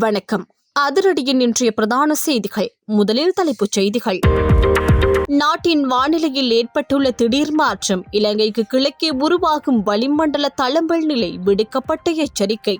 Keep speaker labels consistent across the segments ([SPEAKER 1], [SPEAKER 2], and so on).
[SPEAKER 1] வணக்கம். அதிரடியின் இன்றைய பிரதான செய்திகள். முதலில் தலைப்புச் செய்திகள். நாட்டின் வானிலையில் ஏற்பட்டுள்ள திடீர் மாற்றம். இலங்கைக்கு கிழக்கே உருவாகும் வளிமண்டல தளம்பல் நிலை. விடுக்கப்பட்ட எச்சரிக்கை.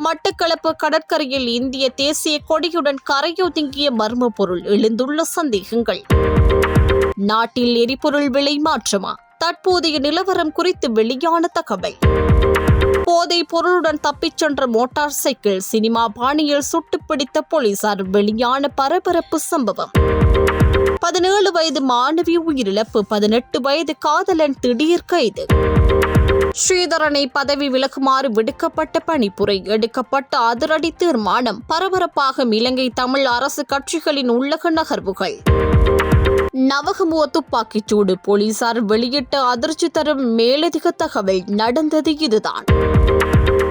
[SPEAKER 1] மட்டக்களப்பு கடற்கரையில் இந்திய தேசிய கொடியுடன் கரையொதுங்கிய மர்ம பொருள். எழுந்துள்ள சந்தேகங்கள். நாட்டில் எரிபொருள் விலை மாற்றமா? தற்போதைய நிலவரம் குறித்து வெளியான தகவல். போதை பொருளுடன் தப்பிச் சென்ற மோட்டார் சைக்கிள். சினிமா பாணியில் சுட்டுப்பிடித்த போலீசார். வெளியான பரபரப்பு சம்பவம். 17 வயது மாணவி உயிரிழப்பு. 18 வயது காதலன் திடீர் கைது. ஸ்ரீதரனை பதவி விலகுமாறு விடுக்கப்பட்ட பணிப்புரை. எடுக்கப்பட்ட அதிரடி தீர்மானம். பரபரப்பாக இலங்கை தமிழ் அரசு கட்சிகளின் உள்ளக நகர்வுகள். நவகமுவ துப்பாக்கிச்சூடு. போலீசார் வெளியிட்ட அதிர்ச்சி தரும் மேலதிக தகவல். நடந்தது இதுதான்.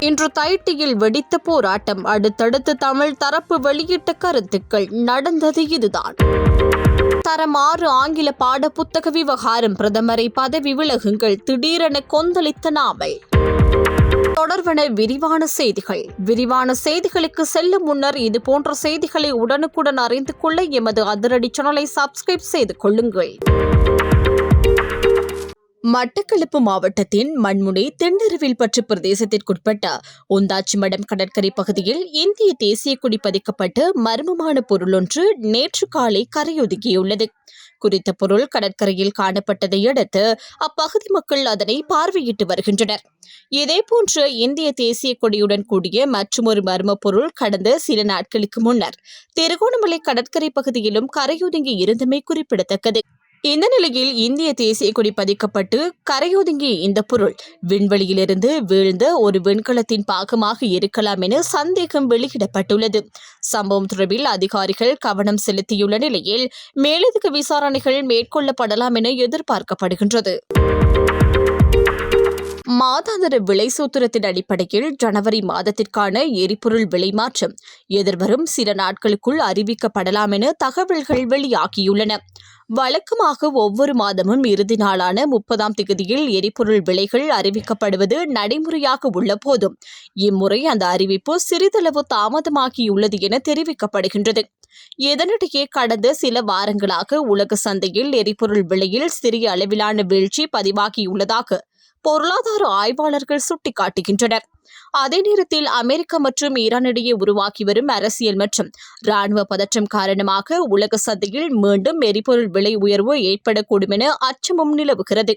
[SPEAKER 1] இன்று தைட்டியில் வெடித்த போராட்டம். அடுத்தடுத்து தமிழ் தரப்பு வெளியிட்ட கருத்துக்கள். நடந்தது இதுதான். தரம் 6 ஆங்கில பாட புத்தக விவகாரம். பிரதமரை பதவி விலகுங்கள். திடீரென கொந்தளித்த நாவல். தொடர்வன விரிவான செய்திகள். விரிவான செய்திகளுக்கு செல்லும் முன்னர் இது போன்ற செய்திகளை உடனுக்குடன் அறிந்து கொள்ள எமது அதிரடி சேனலை சப்ஸ்கிரைப் செய்து கொள்ளுங்கள். மட்டக்களப்பு மாவட்டத்தின் மண்முனை தென்னருவில்பற்று பிரதேசத்திற்குட்பட்ட ஒந்தாச்சிமடம் கடற்கரை பகுதியில் இந்திய தேசிய கொடி பதிக்கப்பட்டு மர்மமான பொருளொன்று நேற்று காலை கரையொதுங்கியுள்ளது. குறித்த பொருள் கடற்கரையில் காணப்பட்டதை அடுத்து அப்பகுதி மக்கள் அதனை பார்வையிட்டு வருகின்றனர். இதேபோன்று இந்திய தேசிய கொடியுடன் கூடிய மற்றொரு மர்ம பொருள் கடந்த சில நாட்களுக்கு முன்னர் திருகோணமலை கடற்கரை பகுதியிலும் கரையொதுங்கி இருந்தமை குறிப்பிடத்தக்கது. இந்த நிலையில் இந்திய தேசிய கொடி பதிக்கப்பட்டு கரையொதுங்கிய இந்த பொருள் விண்வெளியிலிருந்து வீழ்ந்த ஒரு விண்கலத்தின் பாகமாக இருக்கலாம் என சந்தேகம் வெளியிடப்பட்டுள்ளது. சம்பவம் தொடர்பில் அதிகாரிகள் கவனம் செலுத்தியுள்ள நிலையில் மேலதிக விசாரணைகள் மேற்கொள்ளப்படலாம் என எதிர்பார்க்கப்படுகின்றது. மாதாந்திர விலை சூத்திரத்தின் அடிப்படையில் ஜனவரி மாதத்திற்கான எரிபொருள் விலை மாற்றம் எதிர்வரும் சில நாட்களுக்குள் அறிவிக்கப்படலாம் என தகவல்கள் வெளியாகியுள்ளன. வழக்கமாக ஒவ்வொரு மாதமும் இறுதி நாளான 30ஆம் தேதியில் எரிபொருள் விலைகள் அறிவிக்கப்படுவது நடைமுறையாக உள்ள போதும் இம்முறை அந்த அறிவிப்பு சிறிதளவு தாமதமாகியுள்ளது என தெரிவிக்கப்படுகின்றது. இதனிடையே கடந்த சில வாரங்களாக உலக சந்தையில் எரிபொருள் விலையில் சிறிய அளவிலான வீழ்ச்சி பதிவாகியுள்ளதாக பொருளாதார ஆய்வாளர்கள் சுட்டிக்காட்டுகின்றனர். அதே நேரத்தில் அமெரிக்கா மற்றும் ஈரானிடையே உருவாக்கி வரும் அரசியல் மற்றும் ராணுவ பதற்றம் காரணமாக உலக சந்தையில் மீண்டும் எரிபொருள் விலை உயர்வு ஏற்படக்கூடும் என அச்சமும் நிலவுகிறது.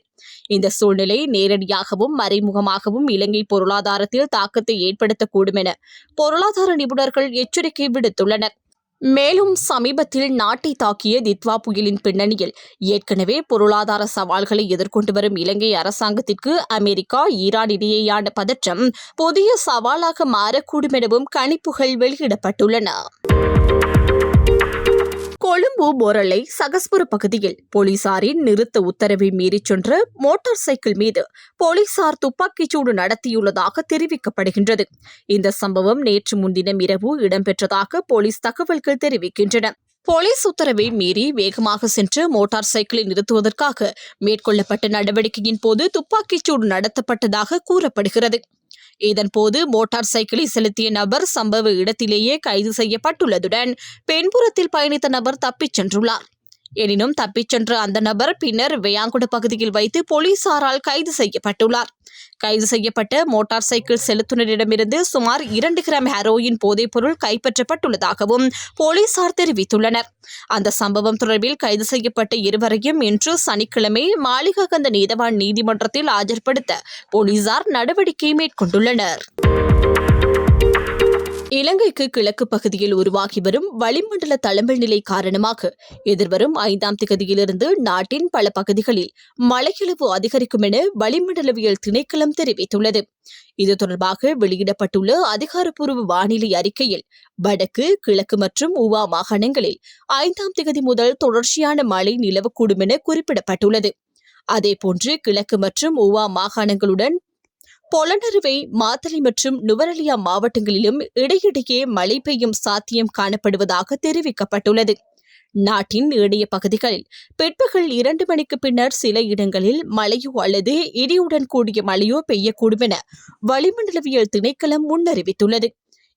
[SPEAKER 1] இந்த சூழ்நிலை நேரடியாகவும் மறைமுகமாகவும் இலங்கை பொருளாதாரத்தில் தாக்கத்தை ஏற்படுத்தக்கூடும் என பொருளாதார நிபுணர்கள் எச்சரிக்கை விடுத்துள்ளனர். மேலும் சமீபத்தில் நாட்டை தாக்கிய தித்வா புயலின் பின்னணியில் ஏற்கனவே பொருளாதார சவால்களை எதிர்கொண்டு வரும் இலங்கை அரசாங்கத்திற்கு அமெரிக்கா ஈரான் இடையேயான பதற்றம் புதிய சவாலாக மாறக்கூடும் எனவும் கணிப்புகள் வெளியிடப்பட்டுள்ளன. கொழும்பு பொரளை சகஸ்புர பகுதியில் போலீசாரின் நிறுத்த உத்தரவை மீறிச் சென்ற மோட்டார் சைக்கிள் மீது போலீசார் துப்பாக்கிச்சூடு நடத்தியுள்ளதாக தெரிவிக்கப்படுகின்றது. இந்த சம்பவம் நேற்று முன்தினம் இரவு இடம்பெற்றதாக போலீஸ் தகவல்கள் தெரிவிக்கின்றன. போலீஸ் உத்தரவை மீறி வேகமாக சென்று மோட்டார் சைக்கிளை நிறுத்துவதற்காக மேற்கொள்ளப்பட்ட நடவடிக்கையின் போது துப்பாக்கிச்சூடு நடத்தப்பட்டதாக கூறப்படுகிறது. இதன்போது மோட்டார் சைக்கிளை செலுத்திய நபர் சம்பவ இடத்திலேயே கைது செய்யப்பட்டுள்ளதுடன் பின்புறத்தில் பயணித்த நபர் தப்பிச் சென்றுள்ளார். எனினும் தப்பிச் சென்ற அந்த நபர் பின்னர் வெயாங்குட பகுதியில் வைத்து போலீசாரால் கைது செய்யப்பட்டுள்ளார். கைது செய்யப்பட்ட மோட்டார் சைக்கிள் செலுத்துனரிடமிருந்து சுமார் 2 கிராம் ஹெரோயின் போதைப்பொருள் கைப்பற்றப்பட்டுள்ளதாகவும் போலீசார் தெரிவித்துள்ளனர். அந்த சம்பவம் தொடர்பில் கைது செய்யப்பட்ட இருவரையும் இன்று சனிக்கிழமை மாளிகாகந்த நீதவான் நீதிமன்றத்தில் ஆஜர்படுத்த போலீசார் நடவடிக்கை மேற்கொண்டுள்ளனர். இலங்கைக்கு கிழக்கு பகுதியில் உருவாகி வரும் வளிமண்டல தளம்பல் நிலை காரணமாக எதிர்வரும் 5ஆம் தேதியிலிருந்து நாட்டின் பல பகுதிகளில் மழையளவு அதிகரிக்கும் என வளிமண்டலவியல் திணைக்களம் தெரிவித்துள்ளது. இது தொடர்பாக வெளியிடப்பட்டுள்ள அதிகாரப்பூர்வ வானிலை அறிக்கையில் வடக்கு, கிழக்கு மற்றும் ஊவா மாகாணங்களில் 5ஆம் தேதி முதல் தொடர்ச்சியான மழை நிலவக்கூடும் என குறிப்பிடப்பட்டுள்ளது. அதேபோன்று கிழக்கு மற்றும் ஊவா மாகாணங்களுடன் பொலனறுவை, மாத்தளை மற்றும் நுவரெலியா மாவட்டங்களிலும் இடையிடையே மழை பெய்யும் சாத்தியம் காணப்படுவதாக தெரிவிக்கப்பட்டுள்ளது. நாட்டின் ஏனைய பகுதிகளில் பிற்பகல் 2 மணிக்கு பின்னர் சில இடங்களில் மழையோ அல்லது இடியுடன் கூடிய மழையோ பெய்யக்கூடும் என வளிமண்டலவியல் திணைக்களம் முன்னறிவித்துள்ளது.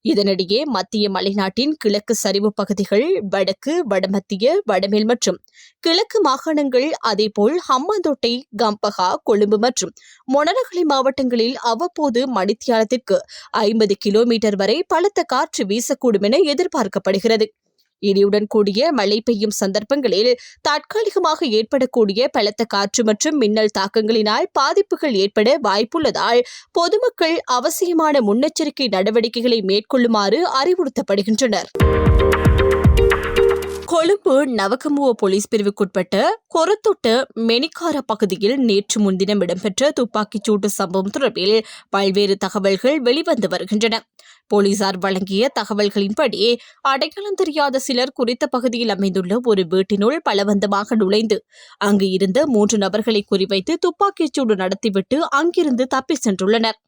[SPEAKER 1] இதனிடையே மத்திய மலைநாட்டின் கிழக்கு சரிவு பகுதிகள், வடக்கு, வடமத்திய, வடமேல் மற்றும் கிழக்கு மாகாணங்கள், அதேபோல் ஹம்பாந்தோட்டை, கம்பஹா, கொழும்பு மற்றும் மொனரகலை மாவட்டங்களில் அவ்வப்போது மணித்தியாலத்திற்கு 50 கிலோமீட்டர் வரை பலத்த காற்று வீசக்கூடும் என எதிர்பார்க்கப்படுகிறது. இடியுடன் கூடிய மழை பெய்யும் சந்தர்ப்பங்களில் தற்காலிகமாக ஏற்படக்கூடிய பலத்த காற்று மற்றும் மின்னல் தாக்கங்களினால் பாதிப்புகள் ஏற்பட வாய்ப்புள்ளதால் பொதுமக்கள் அவசியமான முன்னெச்சரிக்கை நடவடிக்கைகளை மேற்கொள்ளுமாறு அறிவுறுத்தப்படுகின்றனர். கொழும்பு நவகமுவ போலீஸ் பிரிவுக்குட்பட்ட கொரத்தொட்ட மெனிக்கார பகுதியில் நேற்று முன்தினம் இடம்பெற்ற துப்பாக்கிச் சூட்டு சம்பவம் தொடர்பில் பல்வேறு தகவல்கள் வெளிவந்து வருகின்றன. போலீசார் வழங்கிய தகவல்களின்படி அடையாளம் தெரியாத சிலர் குறித்த பகுதியில் அமைந்துள்ள ஒரு வீட்டினுள் பலவந்தமாக நுழைந்து அங்கு இருந்த 3 நபர்களை குறிவைத்து துப்பாக்கிச் சூடு நடத்திவிட்டு அங்கிருந்து தப்பி சென்றுள்ளனர்.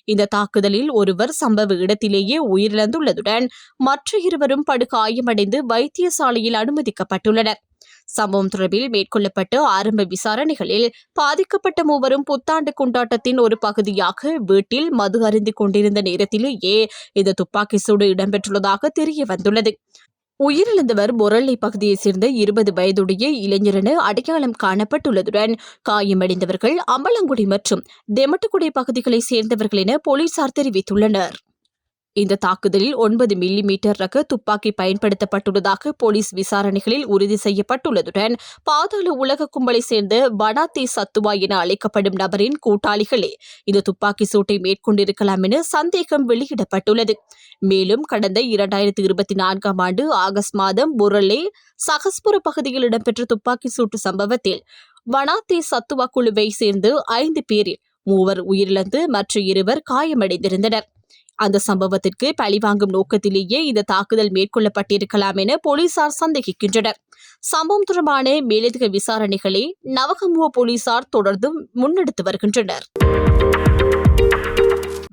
[SPEAKER 1] இந்த தாக்குதலில் ஒருவர் சம்பவ இடத்திலேயே உயிரிழந்துள்ளதுடன் மற்ற இருவரும் படுகாயமடைந்து வைத்தியசாலையில் அனுமதிக்கப்பட்டுள்ளனர். சம்பவம் தொடர்பில் மேற்கொள்ளப்பட்ட ஆரம்ப விசாரணைகளில் பாதிக்கப்பட்ட மூவரும் புத்தாண்டு கொண்டாட்டத்தின் ஒரு பகுதியாக வீட்டில் மது அருந்திக் கொண்டிருந்த நேரத்திலேயே இந்த துப்பாக்கி சூடு இடம்பெற்றுள்ளதாக தெரிய வந்துள்ளது. உயிரிழந்தவர் பொரளை பகுதியைச் சேர்ந்த 20 வயதுடைய இளைஞர் என அடையாளம் காணப்பட்டுள்ளதுடன் காயமடைந்தவர்கள் அம்பலங்குடி மற்றும் தெமட்டுக்குடி பகுதிகளைச் சேர்ந்தவர்கள் என போலீசார் தெரிவித்துள்ளனர். இந்த தாக்குதலில் 9 மில்லிமீட்டர் ரக துப்பாக்கி பயன்படுத்தப்பட்டுள்ளதாக போலீஸ் விசாரணைகளில் உறுதி செய்யப்பட்டுள்ளதுடன் பாதாள உலக கும்பலை சேர்ந்த வனாத்தே சத்துவா என அழைக்கப்படும் நபரின் கூட்டாளிகளே இந்த துப்பாக்கி சூட்டை மேற்கொண்டிருக்கலாம் என சந்தேகம் வெளியிடப்பட்டுள்ளது. மேலும் கடந்த 2024ஆம் ஆண்டு ஆகஸ்ட் மாதம் பொரளே சகஸ்புர பகுதியில் இடம்பெற்ற துப்பாக்கி சூட்டு சம்பவத்தில் வனாத்தே சத்துவா குழுவை சேர்ந்து 5 பேரில் 3 உயிரிழந்து மற்ற 2 காயமடைந்திருந்தனர். அந்த சம்பவத்திற்கு பழிவாங்கும் நோக்கத்திலேயே இந்த தாக்குதல் மேற்கொள்ளப்பட்டிருக்கலாம் என போலீசார் சந்தேகிக்கின்றனர். சம்பவம் தொடர்பான மேலதிக விசாரணைகளை நவகமுவ போலீசார் தொடர்ந்து முன்னெடுத்து வருகின்றனர்.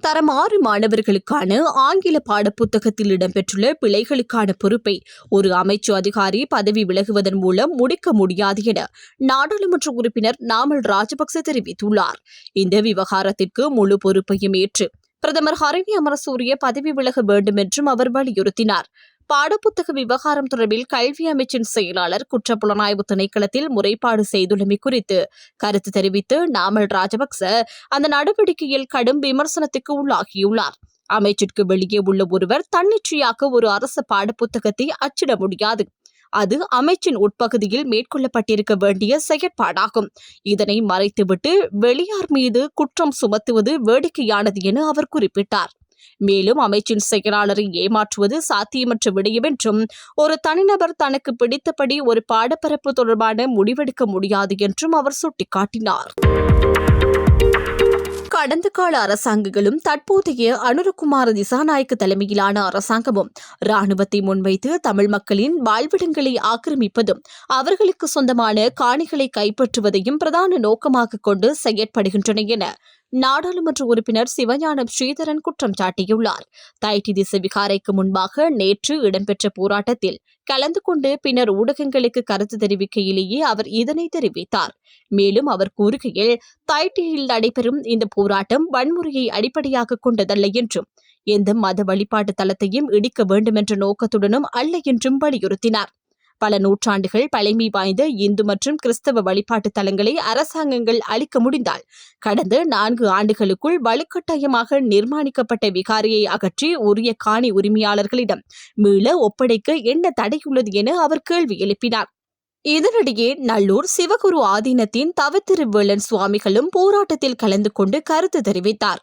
[SPEAKER 1] தரம் 6 மாணவர்களுக்கான ஆங்கில பாடப்புத்தகத்தில் இடம்பெற்றுள்ள பிழைகளுக்கான பொறுப்பை ஒரு அமைச்சு அதிகாரி பதவி விலகுவதன் மூலம் முடிக்க முடியாது என நாடாளுமன்ற உறுப்பினர் நாமல் ராஜபக்ச தெரிவித்துள்ளார். இந்த விவகாரத்திற்கு முழு பொறுப்பையும் ஏற்று பிரதமர் ஹரணி அமரசூரிய பதவி விலக வேண்டும் என்றும் அவர் வலியுறுத்தினார். பாடப்புத்தக விவகாரம் தொடர்பில் கல்வி அமைச்சின் செயலாளர் குற்றப்புலனாய்வு திணைக்களத்தில் முறைப்பாடு செய்துள்ளமை குறித்து கருத்து தெரிவித்து நாமல் ராஜபக்ச அந்த நடவடிக்கையில் கடும் விமர்சனத்துக்கு உள்ளாகியுள்ளார். அமைச்சிற்கு வெளியே உள்ள ஒருவர் தன்னிச்சையாக ஒரு அரசு பாடப்புத்தகத்தை அச்சிட முடியாது. அது அமைச்சின் உட்பகுதியில் மேற்கொள்ளப்பட்டிருக்க வேண்டிய செயற்பாடாகும். இதனை மறைத்துவிட்டு வெளியார் மீது குற்றம் சுமத்துவது வேடிக்கையானது என அவர் குறிப்பிட்டார். மேலும் அமைச்சின் செயலாளரை ஏமாற்றுவது சாத்தியமற்ற விடயம் என்றும் ஒரு தனிநபர் தனக்கு பிடித்தபடி ஒரு பாடப்பரப்பு தொடர்பான முடிவெடுக்க முடியாது என்றும் அவர் சுட்டிக்காட்டினார். கடந்த கால அரசாங்கங்களும் தற்போதைய அனுரகுமார திசாநாயக்க தலைமையிலான அரசாங்கமும் இராணுவத்தை முன்வைத்து தமிழ் மக்களின் வாழ்விடங்களை ஆக்கிரமிப்பதும் அவர்களுக்கு சொந்தமான காணிகளை கைப்பற்றுவதையும் பிரதான நோக்கமாக கொண்டு செயற்படுகின்றன என நாடாளுமன்ற உறுப்பினர் சிவஞானம் ஸ்ரீதரன் குற்றம் சாட்டியுள்ளார். தைட்டி திசை விகாரைக்கு முன்பாக நேற்று இடம்பெற்ற போராட்டத்தில் கலந்து கொண்டு பின்னர் ஊடகங்களுக்கு கருத்து தெரிவிக்கையிலேயே அவர் இதனை தெரிவித்தார். மேலும் அவர் கூறுகையில் தைட்டியில் நடைபெறும் இந்த போராட்டம் வன்முறையை அடிப்படையாக கொண்டதல்ல என்றும் எந்த மத வழிபாட்டு தலத்தையும் இடிக்க வேண்டும் என்ற நோக்கத்துடனும் அல்ல என்றும் வலியுறுத்தினார். பல நூற்றாண்டுகள் பழமை வாய்ந்த இந்து மற்றும் கிறிஸ்தவ வழிபாட்டு தலங்களை அரசாங்கங்கள் அளிக்க முடிந்தால் கடந்த 4 ஆண்டுகளுக்குள் வலுக்கட்டாயமாக நிர்மாணிக்கப்பட்ட விகாரையை அகற்றி உரிய காணி உரிமையாளர்களிடம் மீள ஒப்படைக்க என்ன தடையுள்ளது என அவர் கேள்வி எழுப்பினார். இதனிடையே நல்லூர் சிவகுரு ஆதீனத்தின் தவத்திருவேளன் சுவாமிகளும் போராட்டத்தில் கலந்து கொண்டு கருத்து தெரிவித்தார்.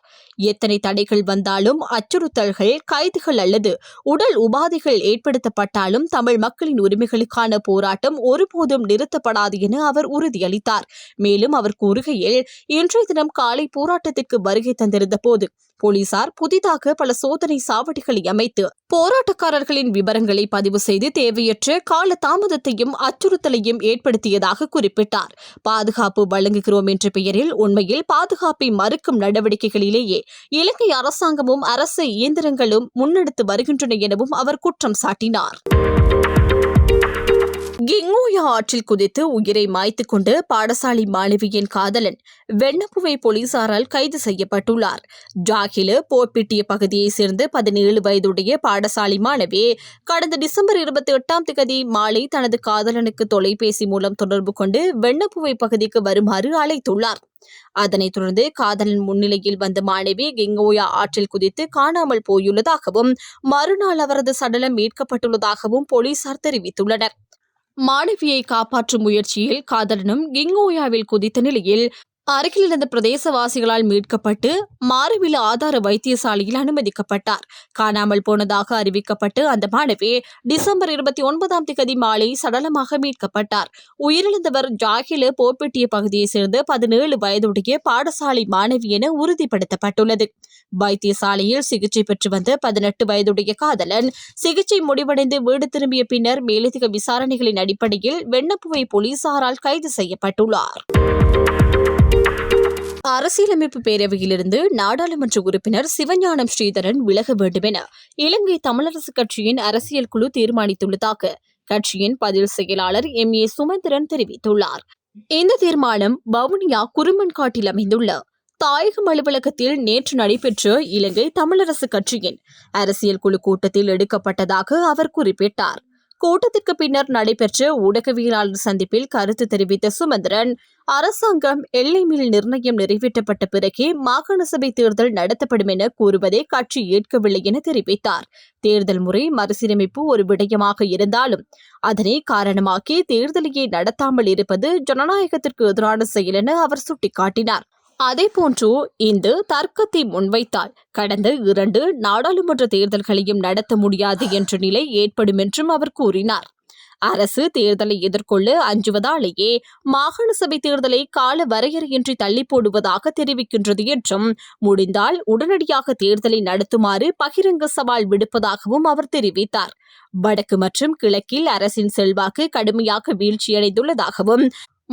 [SPEAKER 1] எத்தனை தடைகள் வந்தாலும், அச்சுறுத்தல்கள், கைதுகள் அல்லது உடல் உபாதைகள் ஏற்படுத்தப்பட்டாலும் தமிழ் மக்களின் உரிமைகளுக்கான போராட்டம் ஒருபோதும் நிறுத்தப்படாது என அவர் உறுதியளித்தார். மேலும் அவர் கூறுகையில், இன்றைய தினம் காலை போராட்டத்திற்கு வருகை தந்திருந்த போது போலீசார் புதிதாக பல சோதனை சாவடிகளை அமைத்து போராட்டக்காரர்களின் விவரங்களை பதிவு செய்து தேவையற்ற கால தாமதத்தையும் அச்சுறுத்தலையும் ஏற்படுத்தியதாக குறிப்பிட்டார். பாதுகாப்பு வழங்குகிறோம் என்ற பெயரில் உண்மையில் பாதுகாப்பை மறுக்கும் நடவடிக்கைகளிலேயே இலங்கை அரசாங்கமும் அரசு இயந்திரங்களும் முன்னெடுத்து வருகின்றன எனவும் அவர் குற்றம் சாட்டினார். கிங்கோயா ஆற்றில் குதித்து உயிரை மாய்த்துக் கொண்டு பாடசாலை மாணவியின் காதலன் வெண்ணப்புவை போலீசாரால் கைது செய்யப்பட்டுள்ளார். ஜாகில போர்பிட்டிய பகுதியைச் சேர்ந்த 17 வயதுடைய பாடசாலை மாணவி கடந்த டிசம்பர் 28 மாலை தனது காதலனுக்கு தொலைபேசி மூலம் தொடர்பு கொண்டு வெண்ணப்புவை பகுதிக்கு வருமாறு அழைத்துள்ளார். அதனைத் தொடர்ந்து காதலன் முன்னிலையில் வந்த மாணவி கிங்கோயா ஆற்றில் குதித்து காணாமல் போயுள்ளதாகவும் மறுநாள் அவரது சடலம் மீட்கப்பட்டுள்ளதாகவும் போலீசார் தெரிவித்துள்ளனர். மாணவியை காப்பாற்றும் முயற்சியில் காதலனும் கிங்கோயாவில் குதித்த நிலையில் அருகில் இருந்த பிரதேசவாசிகளால் மீட்கப்பட்டு மாரவில ஆதார வைத்தியசாலையில் அனுமதிக்கப்பட்டார். காணாமல் போனதாக அறிவிக்கப்பட்டு அந்த மாணவி டிசம்பர் 29 மாலை சடலமாக மீட்கப்பட்டார். உயிரிழந்தவர் ஜாகில போர்பிட்டிய பகுதியைச் சேர்ந்த 17 வயதுடைய பாடசாலை மாணவி என உறுதிப்படுத்தப்பட்டுள்ளது. வைத்தியசாலையில் சிகிச்சை பெற்று வந்த 18 வயதுடைய காதலன் சிகிச்சை முடிவடைந்து வீடு திரும்பிய பின்னர் மேலதிக விசாரணைகளின் அடிப்படையில் வெண்ணப்புவை போலீசாரால் கைது செய்யப்பட்டுள்ளார். அரசியலமைப்பு பேரவையிலிருந்து நாடாளுமன்ற உறுப்பினர் சிவஞானம் ஸ்ரீதரன் விலக வேண்டும் என இலங்கை தமிழரசு கட்சியின் அரசியல் குழு தீர்மானித்துள்ளதாக கட்சியின் பதில் செயலாளர் MA சுமந்திரன் தெரிவித்துள்ளார். இந்த தீர்மானம் வவுனியா குருமன்காட்டில் அமைந்துள்ள தாயகம் அலுவலகத்தில் நேற்று நடைபெற்ற இலங்கை தமிழரசு கட்சியின் அரசியல் குழு கூட்டத்தில் எடுக்கப்பட்டதாக அவர் குறிப்பிட்டார். கூட்டத்திற்கு பின்னர் நடைபெற்ற ஊடகவியலாளர் சந்திப்பில் கருத்து தெரிவித்த சுமந்திரன், அரசாங்கம் எல்லை மீள் நிர்ணயம் நிறைவேற்றப்பட்ட பிறகே மாகாண சபை தேர்தல் நடத்தப்படும் என கூறுவதை கட்சி ஏற்கவில்லை என தெரிவித்தார். தேர்தல் முறை மறுசீரமைப்பு ஒரு விடயமாக இருந்தாலும் அதனை காரணமாக்கி தேர்தலையே நடத்தாமல் இருப்பது ஜனநாயகத்திற்கு எதிரான செயல் என அவர் சுட்டிக்காட்டினார். அதேபோன்று இந்த தர்க்கத்தை முன்வைத்தால் கடந்த 2 நாடாளுமன்ற தேர்தல்களையும் நடத்த முடியாது என்ற நிலை ஏற்படும் என்றும் அவர் கூறினார். அரசு தேர்தலை எதிர்கொள்ள அஞ்சுவதாலேயே மாகாண சபை தேர்தலை கால வரையறையின்றி தள்ளி போடுவதாக தெரிவிக்கின்றது என்றும் முடிந்தால் உடனடியாக தேர்தலை நடத்துமாறு பகிரங்க சவால் விடுப்பதாகவும் அவர் தெரிவித்தார். வடக்கு மற்றும் கிழக்கில் அரசின் செல்வாக்கு கடுமையாக வீழ்ச்சியடைந்துள்ளதாகவும்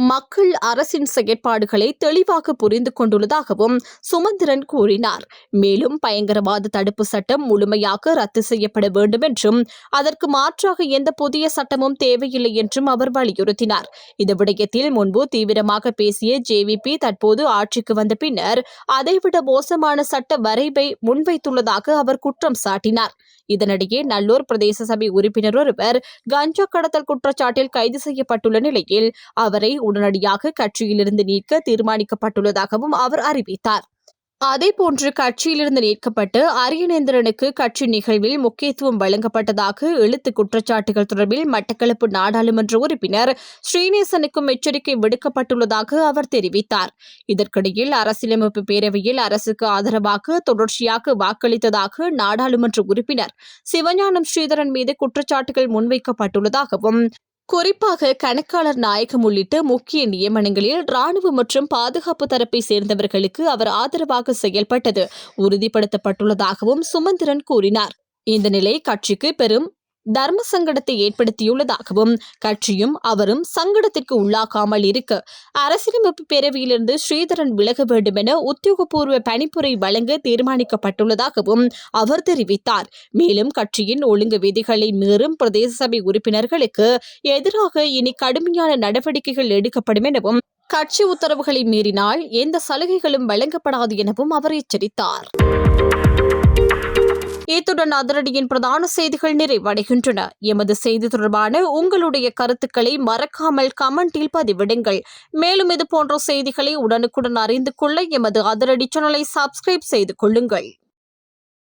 [SPEAKER 1] மக்கள் அரசின் செயற்பாடுகளை தெளிவாக புரிந்து கொண்டுள்ளதாகவும் சுமந்திரன் கூறினார். மேலும் பயங்கரவாத தடுப்பு சட்டம் முழுமையாக ரத்து செய்யப்பட வேண்டும் என்றும் அதற்கு மாற்றாக எந்த புதிய சட்டமும் தேவையில்லை என்றும் அவர் வலியுறுத்தினார். இந்த விடயத்தில் முன்பு தீவிரமாக பேசிய JVP தற்போது ஆட்சிக்கு வந்த பின்னர் அதைவிட மோசமான சட்ட வரைவை முன்வைத்துள்ளதாக அவர் குற்றம் சாட்டினார். இதனிடையே நல்லூர் பிரதேச சபை உறுப்பினர் ஒருவர் கஞ்சா கடத்தல் குற்றச்சாட்டில் கைது செய்யப்பட்டுள்ள நிலையில் அவரை உடனடியாக கட்சியிலிருந்து நீக்க தீர்மானிக்கப்பட்டுள்ளதாகவும் அவர் அறிவித்தார். அதேபோன்று கட்சியிலிருந்து நீக்கப்பட்டு அரியநேந்திரனுக்கு கட்சி நிகழ்வில் முக்கியத்துவம் வழங்கப்பட்டதாக எழுத்து குற்றச்சாட்டுகள் தொடர்பில் மட்டக்களப்பு நாடாளுமன்ற உறுப்பினர் ஸ்ரீநேசனுக்கும் எச்சரிக்கை விடுக்கப்பட்டுள்ளதாக அவர் தெரிவித்தார். இதற்கிடையில் அரசியலமைப்பு பேரவையில் அரசுக்கு ஆதரவாக தொடர்ச்சியாக வாக்களித்ததாக நாடாளுமன்ற உறுப்பினர் சிவஞானம் ஸ்ரீதரன் மீது குற்றச்சாட்டுகள் முன்வைக்கப்பட்டுள்ளதாகவும் குறிப்பாக கணக்காளர் நாயகம் உள்ளிட்ட முக்கிய நியமனங்களில் ராணுவ மற்றும் பாதுகாப்பு தரப்பை சேர்ந்தவர்களுக்கு அவர் ஆதரவாக செயல்பட்டது உறுதிப்படுத்தப்பட்டுள்ளதாகவும் சுமந்திரன் கூறினார். இந்த நிலை கட்சிக்கு பெரும் தர்ம சங்கடத்தை ஏற்படுத்தியுள்ளதாகவும் கட்சியும் அவரும் சங்கடத்திற்கு உள்ளாகாமல் இருக்க அரசியலமைப்பு பேரவையிலிருந்து ஸ்ரீதரன் விலக வேண்டும் என உத்தியோகபூர்வ பணிப்புரை வழங்க தீர்மானிக்கப்பட்டுள்ளதாகவும் அவர் தெரிவித்தார். மேலும் கட்சியின் ஒழுங்கு விதிகளை மீறும் பிரதேச சபை உறுப்பினர்களுக்கு எதிராக இனி கடுமையான நடவடிக்கைகள் எடுக்கப்படும் எனவும் கட்சி உத்தரவுகளை மீறினால் எந்த சலுகைகளும் வழங்கப்படாது எனவும் அவர் எச்சரித்தார். இத்துடன் அதிரடியின் பிரதான செய்திகள் நிறைவடைகின்றன. எமது செய்தி தொடர்பான உங்களுடைய கருத்துக்களை மறக்காமல் கமெண்டில் பதிவிடுங்கள். மேலும் இது போன்ற செய்திகளை உடனுக்குடன் அறிந்து கொள்ள எமது அதிரடி சேனலை சப்ஸ்கிரைப் செய்து கொள்ளுங்கள்.